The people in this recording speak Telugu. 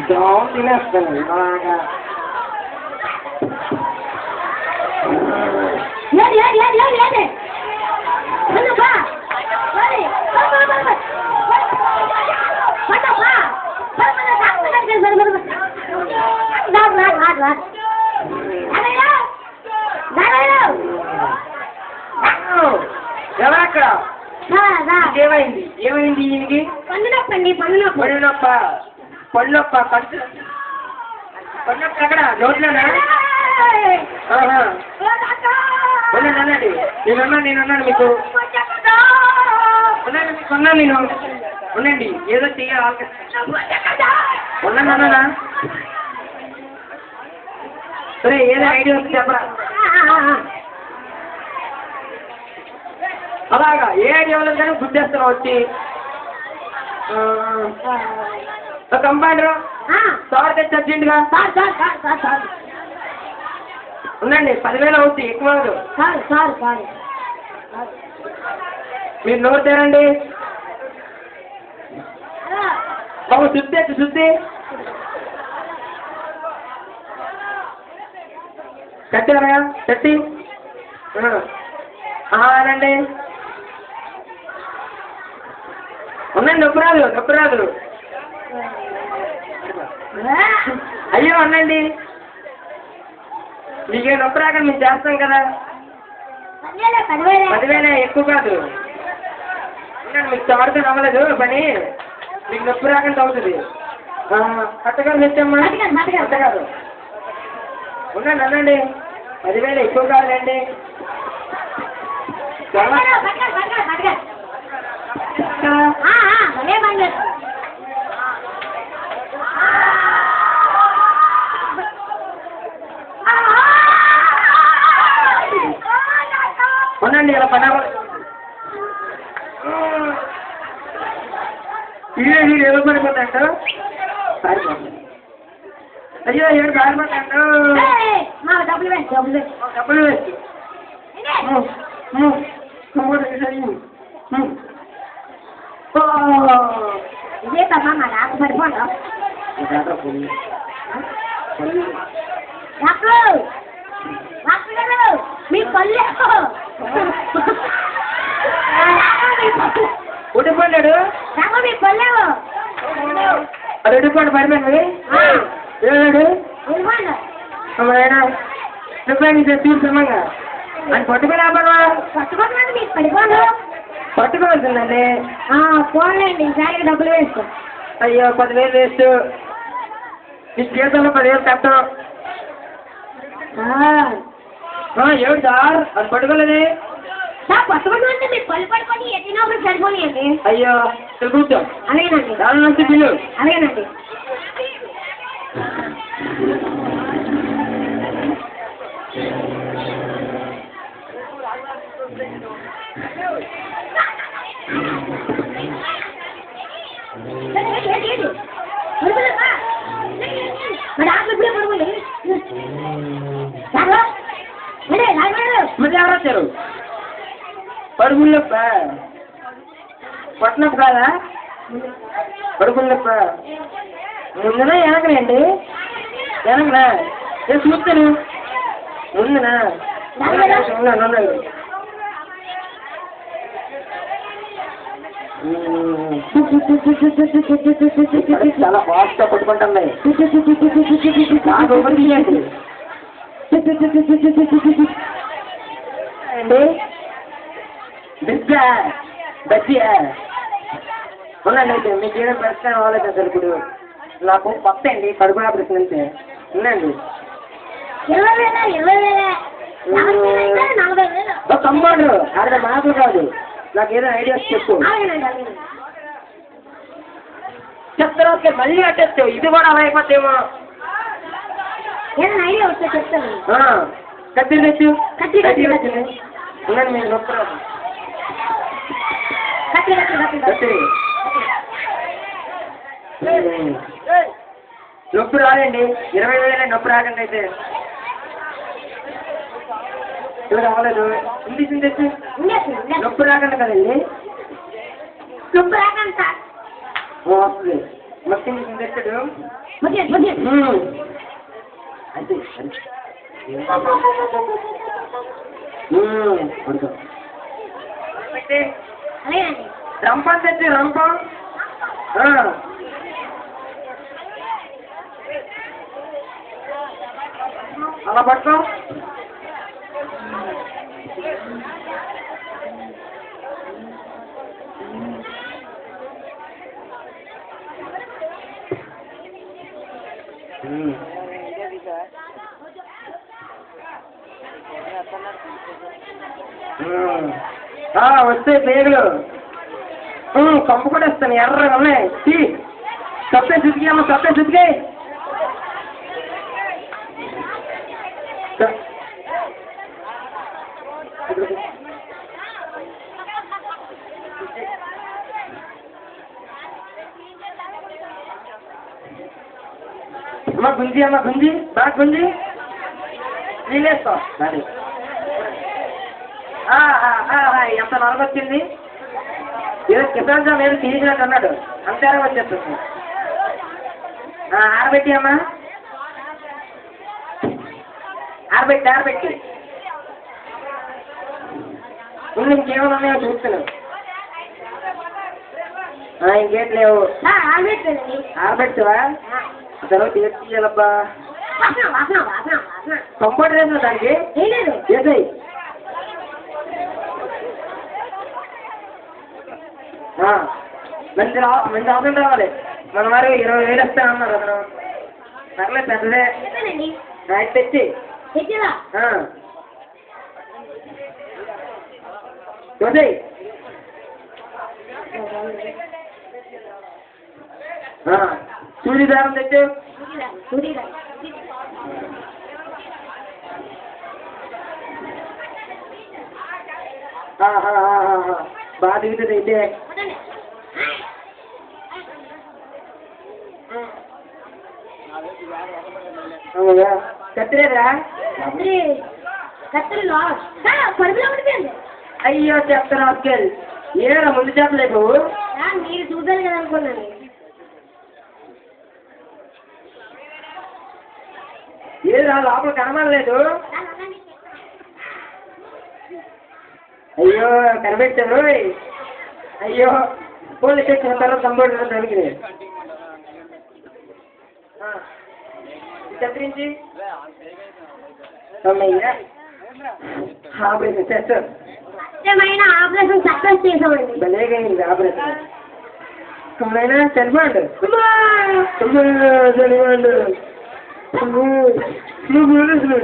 దోమ తినేస్తాను బాగా. ఎవరక్కడ? ఏమైంది ఏమైంది ఈయనకి? పళ్ళునొప్ప పళ్ళొప్ప పళ్ళొప్ప ఎక్కడ? నోట్లోనా? అనండి నేనున్నాను మీకు ఉన్నాను నేను ఉండండి ఏదో చెయ్యాలి ఉన్నానా సరే ఏదో ఐడియా వచ్చి చెప్పరా అలాగా ఏ ఐడియా వల్ల కానీ గుర్తేస్తాను వచ్చి కంపౌండర్ సార్ తెచ్చి అర్జెంట్గా ఉండండి 10,000 అవుతుంది ఎక్కువ మీరు నోరు తేరండి బాబు శుద్ధి కట్టారా కట్టి అనండి ఉండండి నొప్పి రాదు అయ్యో అనండి మీకే నొప్పి రాకండి మేము చేస్తాం కదా 10,000 ఎక్కువ కాదు మీకు చాడుతో అవ్వలేదు పని మీకు నొప్పి రాకుండా అవుతుంది కట్టగారు తెచ్చమ్మా కట్టగారు ఉండండి అనండి 10,000 ఎక్కువ కాదులేండి ఉండండి ఇలా పని ఏదో పడిపోతాడు అయ్యో ఏడు కారిపోతాడు డబ్బులు వేసి ఇదే కదా మా డాక్టర్ పడిపోండా మీ పల్లె ఉడిపోయాడు మీ పల్లె అది ఉడిపోయాడు పడిపోయింది ఏడు తీర్చమంగా అని పట్టుకోండి మీకు పడిపోను పట్టుకోవాల్సిందండి పోన్లేండి ఈసారికి డబ్బులు వేసుకో అయ్యో 10,000 వేస్ట్ మీ చేతుల్లో 10,000 కట్టం ఏడు సార్ అది పట్టుకోలేదే పట్టుకోండి అంటే మీకు పళ్ళు పడుకొని ఎట్టినప్పుడు సరిపోనియండి అయ్యో కూర్చో అలాగేనండి దాని నుంచి బిల్లు అలాగేనండి మళ్ళీ ఎవరు వచ్చారు పడుగుల్లప్ప పట్నప్పు కాదా పడుగుల్లప్ప ముందునా వెనకనండి వెనకనా నేను చూస్తాను ముందునా ఉన్నాను చాలా ఫాస్ట్గా పట్టుకుంటున్నాయి నాకు తీయండి అండి బజ్జీ ఉండండి అయితే మీకు ఏదో ప్రశ్న అవ్వలేదు సార్ ఇప్పుడు నాకు కొత్త అండి కడుపు ఆపరేషన్ అంటే ఉందండి 20,000 కంపౌండర్ అర్థం మాటలు కాదు నాకు ఏదో ఐడియాస్ చెప్పు చెప్తారా మళ్ళీ అట్టేస్తావు ఇది కూడా అలా అయిపోతేమో ఐడియా వస్తే చెప్తాను కత్తి తెచ్చు కత్తి ఉండండి మీరు నొప్పి రాదు నొప్పి రాదండి 20,000 నొప్పి రాకండి అయితే రాలేదు ఇండిషన్ తెచ్చు నొప్పి రాకండి కదండి నొప్పి రాకండి సార్ వస్తుంది మొత్తం ఇండిషన్ తెచ్చాడు బకెట్ బకెట్ అంతే పడుకో అలాగే అండి. రంపం తెచ్చి రంపం అలా పట్టుకో వస్తాయి పేగులు కంపు కూడా ఇస్తాను ఎర్రగా ఉన్నాయి తప్పే చుతికి అమ్మ తప్పే చుతికి అమ్మ గుంజి బాగా గుంజి నీళ్ళేస్తాం దాని ఎంత నలగొచ్చింది ఏదో కిసాన్ జామ్ ఏదో తీసినట్టు అన్నాడు అంతే వచ్చేస్తుంది ఆరబెట్టి అమ్మా ఆరబెట్టి ముందు ఇంకేమైనా ఉన్నాయో చూస్తున్నాను ఇంకేం లేవు ఆరబెట్టువా తర్వాత తీయాలబ్బా కంఫర్ట్ లేదు దానికి ఏసాయి మంచి ఆఫర్ రావాలి మన వారు 20,000 వస్తానన్నారు అతను పర్లేదు పెద్దదే తెచ్చి చూసాయి సూర్యదారం తెచ్చు బాగా దిగుతుంది అయితే కత్తిరేదా అయ్యో చెప్తాను అక్కలు ఏరా ముందు చెప్పలేకు మీరు చూసారు కదా అనుకున్నాను ఏరా లోపల కనబడలేదు అయ్యో కనిపెట్టారు అయ్యో పోలీస్ స్టేషన్ తర్వాత కంప్యూటర్ దానికి కత్తిరించి ఆపరేషన్ చేస్తారు ఆపరేషన్ సక్సెస్ చేసామండి భలేగైంది ఆపరేషన్ అమ్మైనా చనిపోండు చనిపోండు నువ్వు పోలీసులు